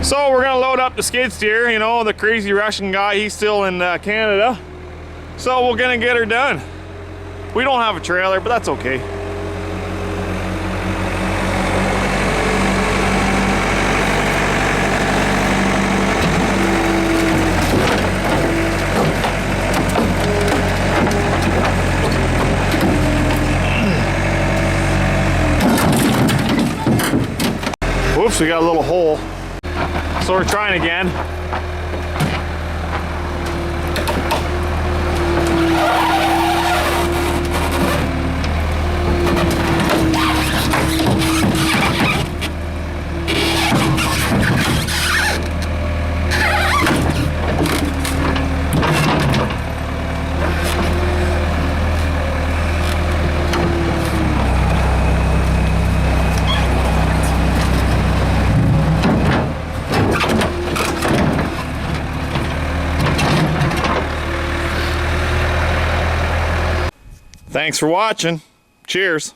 So we're gonna load up the skid steer, you know, the crazy Russian guy, he's still in Canada. So we're gonna get her done. We don't have a trailer, but that's okay. Whoops, we got a little hole. So we're trying again. Thanks for watching. Cheers.